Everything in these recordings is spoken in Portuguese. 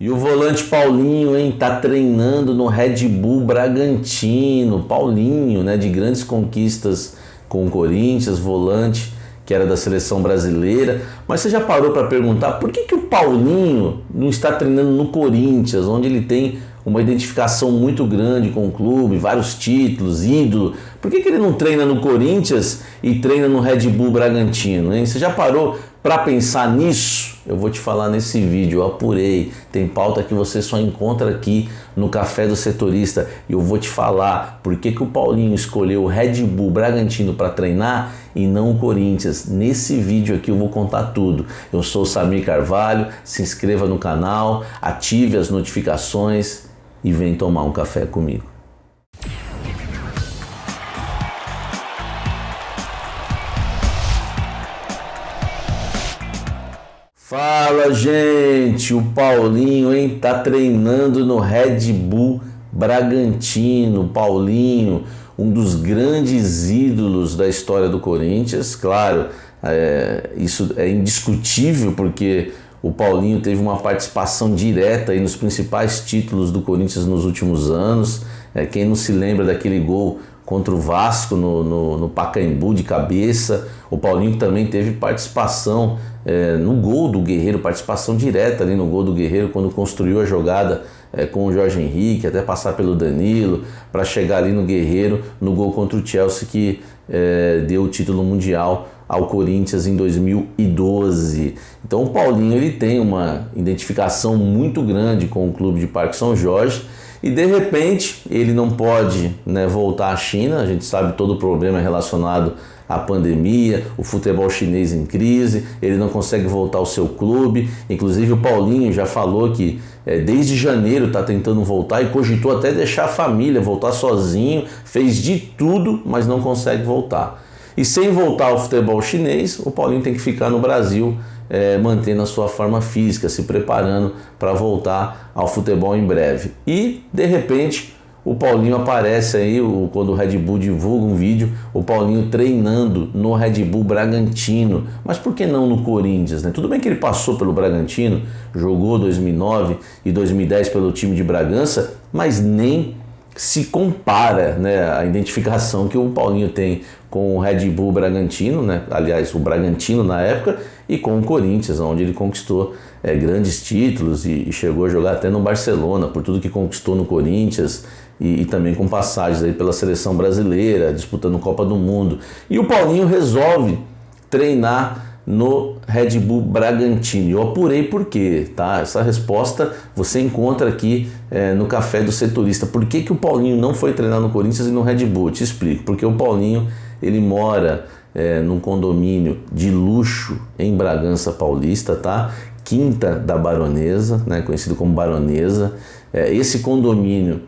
E o volante Paulinho, hein, tá treinando no Red Bull Bragantino. Paulinho, né, de grandes conquistas com o Corinthians, volante que era da seleção brasileira. Mas você já parou para perguntar por que o Paulinho não está treinando no Corinthians, onde ele tem uma identificação muito grande com o clube, vários títulos, ídolo? Por que ele não treina no Corinthians e treina no Red Bull Bragantino, hein? Você já parou para pensar nisso? Eu vou te falar nesse vídeo, eu apurei, tem pauta que você só encontra aqui no Café do Setorista, e eu vou te falar por que o Paulinho escolheu o Red Bull Bragantino para treinar e não o Corinthians. Nesse vídeo aqui eu vou contar tudo. Eu sou o Samir Carvalho, se inscreva no canal, ative as notificações e vem tomar um café comigo. Fala, gente, o Paulinho, hein, tá treinando no Red Bull Bragantino. Paulinho, um dos grandes ídolos da história do Corinthians, claro, isso é indiscutível porque o Paulinho teve uma participação direta aí nos principais títulos do Corinthians nos últimos anos. Quem não se lembra daquele gol contra o Vasco no Pacaembu de cabeça? O Paulinho também teve participação no gol do Guerreiro, participação direta ali no gol do Guerreiro, quando construiu a jogada com o Jorge Henrique, até passar pelo Danilo, para chegar ali no Guerreiro, no gol contra o Chelsea, que deu o título mundial ao Corinthians em 2012. Então o Paulinho, ele tem uma identificação muito grande com o clube de Parque São Jorge, e de repente ele não pode, né, voltar à China. A gente sabe todo o problema relacionado à pandemia, o futebol chinês em crise, ele não consegue voltar ao seu clube. Inclusive o Paulinho já falou que desde janeiro está tentando voltar e cogitou até deixar a família, voltar sozinho, fez de tudo, mas não consegue voltar. E sem voltar ao futebol chinês, o Paulinho tem que ficar no Brasil, mantendo a sua forma física, se preparando para voltar ao futebol em breve. E, de repente, o Paulinho aparece aí, quando o Red Bull divulga um vídeo, o Paulinho treinando no Red Bull Bragantino. Mas por que não no Corinthians, né? Tudo bem que ele passou pelo Bragantino, jogou 2009 e 2010 pelo time de Bragança, mas nem se compara, né, a identificação que o Paulinho tem com o Red Bull Bragantino, né? Aliás, o Bragantino na época, e com o Corinthians, onde ele conquistou grandes títulos e chegou a jogar até no Barcelona, por tudo que conquistou no Corinthians, e também com passagens aí pela seleção brasileira, disputando Copa do Mundo. E o Paulinho resolve treinar no Red Bull Bragantino. Eu apurei por quê, tá? Essa resposta você encontra aqui no Café do Setorista. Por que o Paulinho não foi treinar no Corinthians e no Red Bull? Eu te explico. Porque o Paulinho, ele mora num condomínio de luxo em Bragança Paulista, tá? Quinta da Baronesa, né? Conhecido como Baronesa. Esse condomínio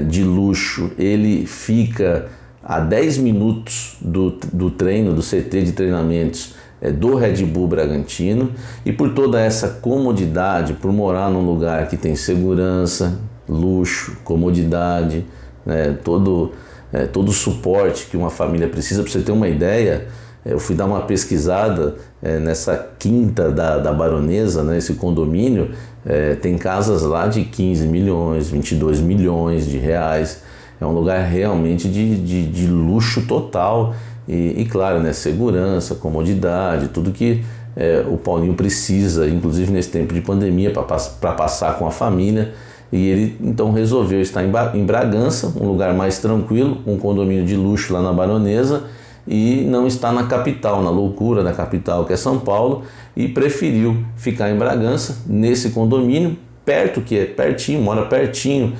de luxo, ele fica a 10 minutos do treino, do CT de treinamentos do Red Bull Bragantino. E por toda essa comodidade, por morar num lugar que tem segurança, luxo, comodidade, todo o suporte que uma família precisa. Para você ter uma ideia, eu fui dar uma pesquisada nessa quinta da Baronesa, né, esse condomínio, tem casas lá de 15 milhões, 22 milhões de reais. É um lugar realmente de luxo total e claro, né, segurança, comodidade, tudo que o Paulinho precisa, inclusive nesse tempo de pandemia, para passar com a família. E ele então resolveu estar em Bragança, um lugar mais tranquilo, um condomínio de luxo lá na Baronesa, e não está na capital, na loucura da capital que é São Paulo, e preferiu ficar em Bragança, nesse condomínio, pertinho, mora pertinho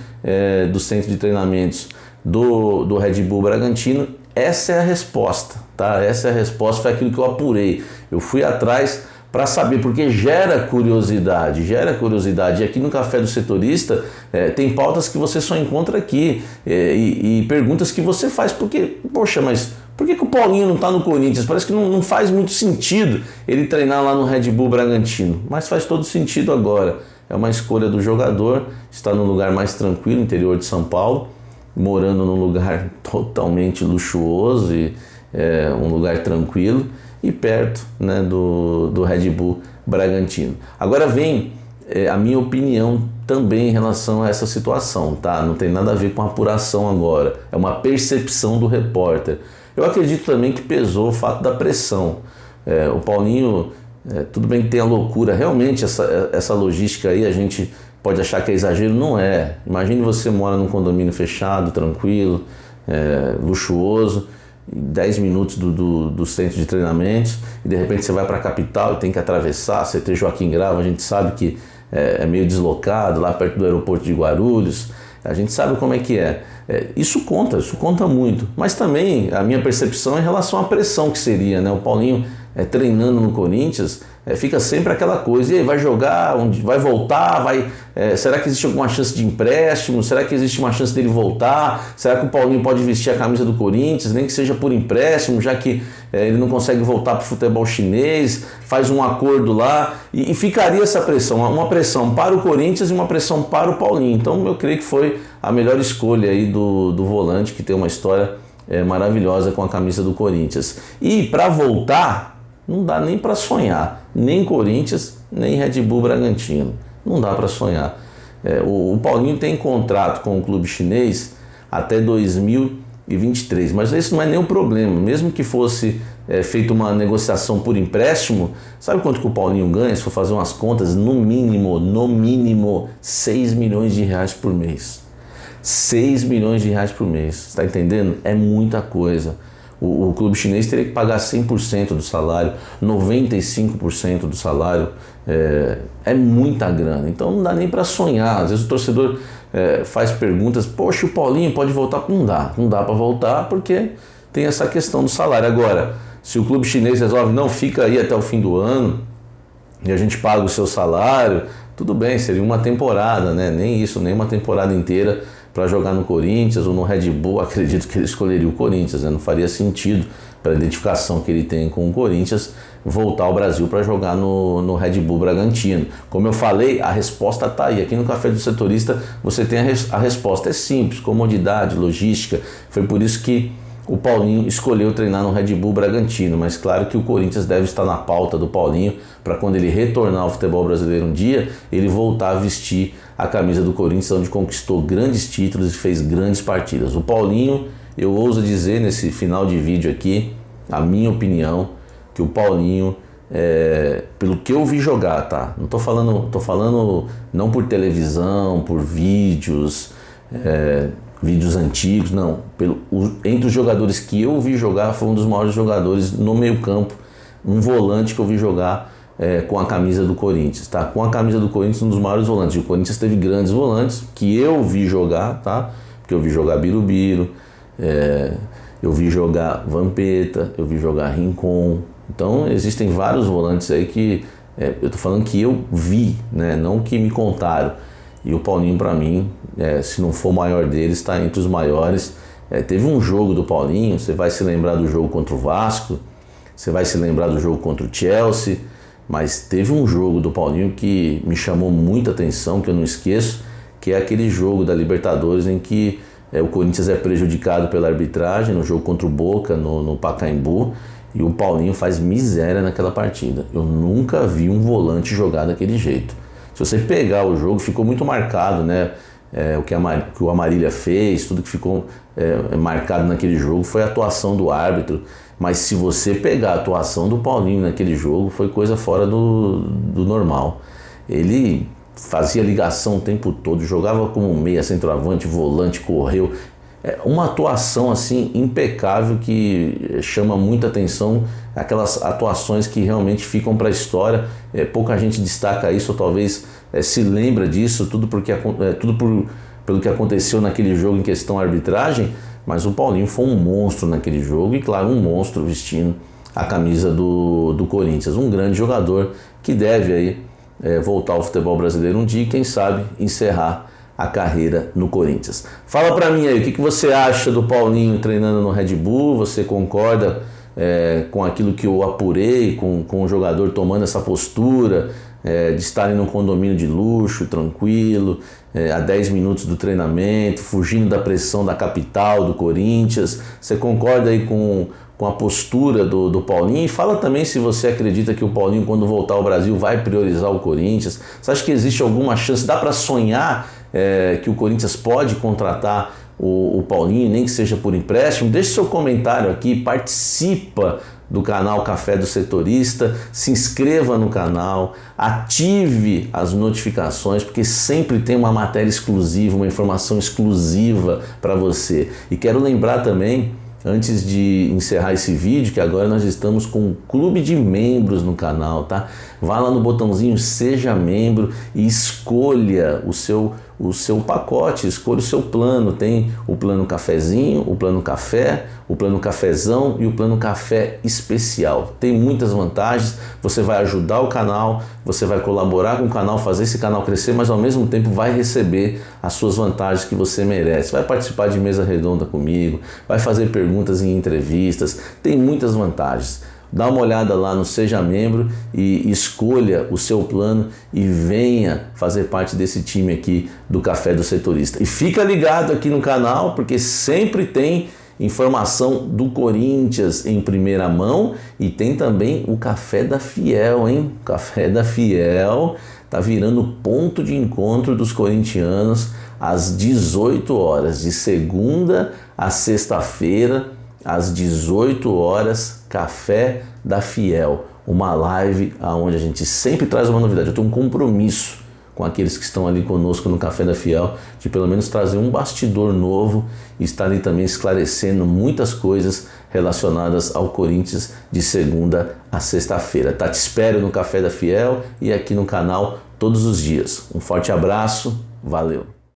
do centro de treinamentos do Red Bull Bragantino. Essa é a resposta, tá? Essa é a resposta, foi aquilo que eu apurei. Eu fui atrás para saber, porque gera curiosidade. E aqui no Café do Setorista tem pautas que você só encontra aqui e perguntas que você faz, porque, poxa, mas por que o Paulinho não está no Corinthians? Parece que não faz muito sentido ele treinar lá no Red Bull Bragantino, mas faz todo sentido agora. É uma escolha do jogador, está num lugar mais tranquilo, interior de São Paulo, morando num lugar totalmente luxuoso e um lugar tranquilo e perto, né, do Red Bull Bragantino. Agora vem a minha opinião também em relação a essa situação, tá? Não tem nada a ver com a apuração agora, é uma percepção do repórter. Eu acredito também que pesou o fato da pressão. O Paulinho, tudo bem que tem a loucura, realmente essa logística aí a gente pode achar que é exagero, não é. Imagine você mora num condomínio fechado, tranquilo, luxuoso, 10 minutos do centro de treinamentos, e de repente você vai para a capital e tem que atravessar, CT Joaquim Grava, a gente sabe que é meio deslocado, lá perto do aeroporto de Guarulhos, a gente sabe como é que é. Isso conta muito, mas também a minha percepção é em relação à pressão que seria, né? O Paulinho treinando no Corinthians, fica sempre aquela coisa, e aí, vai jogar, vai voltar, será que existe alguma chance de empréstimo, será que existe uma chance dele voltar, será que o Paulinho pode vestir a camisa do Corinthians, nem que seja por empréstimo, já que ele não consegue voltar para o futebol chinês, faz um acordo lá, e ficaria essa pressão, uma pressão para o Corinthians e uma pressão para o Paulinho. Então eu creio que foi a melhor escolha aí do volante, que tem uma história maravilhosa com a camisa do Corinthians. E para voltar, não dá nem para sonhar, nem Corinthians, nem Red Bull Bragantino, não dá para sonhar. O Paulinho tem contrato com o clube chinês até 2023, mas esse não é nem o problema, mesmo que fosse feita uma negociação por empréstimo, sabe quanto que o Paulinho ganha? Se for fazer umas contas, no mínimo 6 milhões de reais por mês. 6 milhões de reais por mês, está entendendo? É muita coisa. O clube chinês teria que pagar 100% do salário, 95% do salário, é muita grana, então não dá nem para sonhar. Às vezes o torcedor faz perguntas, poxa, o Paulinho pode voltar? Não dá para voltar porque tem essa questão do salário. Agora, se o clube chinês resolve, não, fica aí até o fim do ano e a gente paga o seu salário, tudo bem, seria uma temporada, né? Nem isso, nem uma temporada inteira para jogar no Corinthians ou no Red Bull. Acredito que ele escolheria o Corinthians, né? Não faria sentido, pela identificação que ele tem com o Corinthians, voltar ao Brasil para jogar no Red Bull Bragantino. Como eu falei, a resposta está aí. Aqui no Café do Setorista você tem a resposta. É simples, comodidade, logística. Foi por isso que o Paulinho escolheu treinar no Red Bull Bragantino, mas claro que o Corinthians deve estar na pauta do Paulinho para quando ele retornar ao futebol brasileiro um dia, ele voltar a vestir a camisa do Corinthians, onde conquistou grandes títulos e fez grandes partidas. O Paulinho, eu ouso dizer nesse final de vídeo aqui, a minha opinião, que o Paulinho, pelo que eu vi jogar, tá? Não tô falando não por televisão, por vídeos antigos, não. Entre os jogadores que eu vi jogar, foi um dos maiores jogadores no meio campo, um volante que eu vi jogar com a camisa do Corinthians, tá? Com a camisa do Corinthians, um dos maiores volantes. E o Corinthians teve grandes volantes que eu vi jogar, tá? Porque eu vi jogar Birubiru, eu vi jogar Vampeta, eu vi jogar Rincon. Então existem vários volantes aí que eu tô falando que eu vi, né? Não que me contaram. E o Paulinho, para mim, se não for o maior deles, está entre os maiores. Teve um jogo do Paulinho, você vai se lembrar do jogo contra o Vasco, você vai se lembrar do jogo contra o Chelsea, mas teve um jogo do Paulinho que me chamou muita atenção, que eu não esqueço, que é aquele jogo da Libertadores em que o Corinthians é prejudicado pela arbitragem, no jogo contra o Boca, no Pacaembu, e o Paulinho faz miséria naquela partida. Eu nunca vi um volante jogar daquele jeito. Se você pegar o jogo, ficou muito marcado, né? O que o Amarília fez, tudo que ficou marcado naquele jogo foi a atuação do árbitro. Mas se você pegar a atuação do Paulinho naquele jogo, foi coisa fora do normal. Ele fazia ligação o tempo todo, jogava como meia, centroavante, volante, correu. Uma atuação assim impecável que chama muita atenção, aquelas atuações que realmente ficam para a história. Pouca gente destaca isso, ou talvez se lembra disso, tudo pelo que aconteceu naquele jogo em questão da arbitragem, mas o Paulinho foi um monstro naquele jogo e, claro, um monstro vestindo a camisa do Corinthians. Um grande jogador que deve aí voltar ao futebol brasileiro um dia e, quem sabe, encerrar a carreira no Corinthians. Fala pra mim aí, o que você acha do Paulinho treinando no Red Bull? Você concorda com aquilo que eu apurei, com o jogador tomando essa postura de estar em um condomínio de luxo, tranquilo, a 10 minutos do treinamento, fugindo da pressão da capital, do Corinthians? Você concorda aí com com a postura do Paulinho, e fala também se você acredita que o Paulinho, quando voltar ao Brasil, vai priorizar o Corinthians. Você acha que existe alguma chance, dá para sonhar que o Corinthians pode contratar o Paulinho, nem que seja por empréstimo? Deixe seu comentário aqui, participa do canal Café do Setorista, se inscreva no canal, ative as notificações, porque sempre tem uma matéria exclusiva, uma informação exclusiva para você. E quero lembrar também, antes de encerrar esse vídeo, que agora nós estamos com um clube de membros no canal, tá? Vá lá no botãozinho Seja Membro e escolha o seu pacote, escolha o seu plano. Tem o plano cafezinho, o plano café, o plano cafezão e o plano café especial. Tem muitas vantagens, você vai ajudar o canal, você vai colaborar com o canal, fazer esse canal crescer, mas ao mesmo tempo vai receber as suas vantagens que você merece. Vai participar de mesa redonda comigo, vai fazer perguntas em entrevistas, tem muitas vantagens. Dá uma olhada lá no Seja Membro e escolha o seu plano e venha fazer parte desse time aqui do Café do Setorista. E fica ligado aqui no canal, porque sempre tem informação do Corinthians em primeira mão e tem também o Café da Fiel, hein? O Café da Fiel tá virando ponto de encontro dos corintianos às 18 horas, de segunda a sexta-feira, às 18 horas, Café da Fiel, uma live onde a gente sempre traz uma novidade. Eu tenho um compromisso com aqueles que estão ali conosco no Café da Fiel, de pelo menos trazer um bastidor novo e estar ali também esclarecendo muitas coisas relacionadas ao Corinthians de segunda a sexta-feira. Tá? Te espero no Café da Fiel e aqui no canal todos os dias. Um forte abraço, valeu!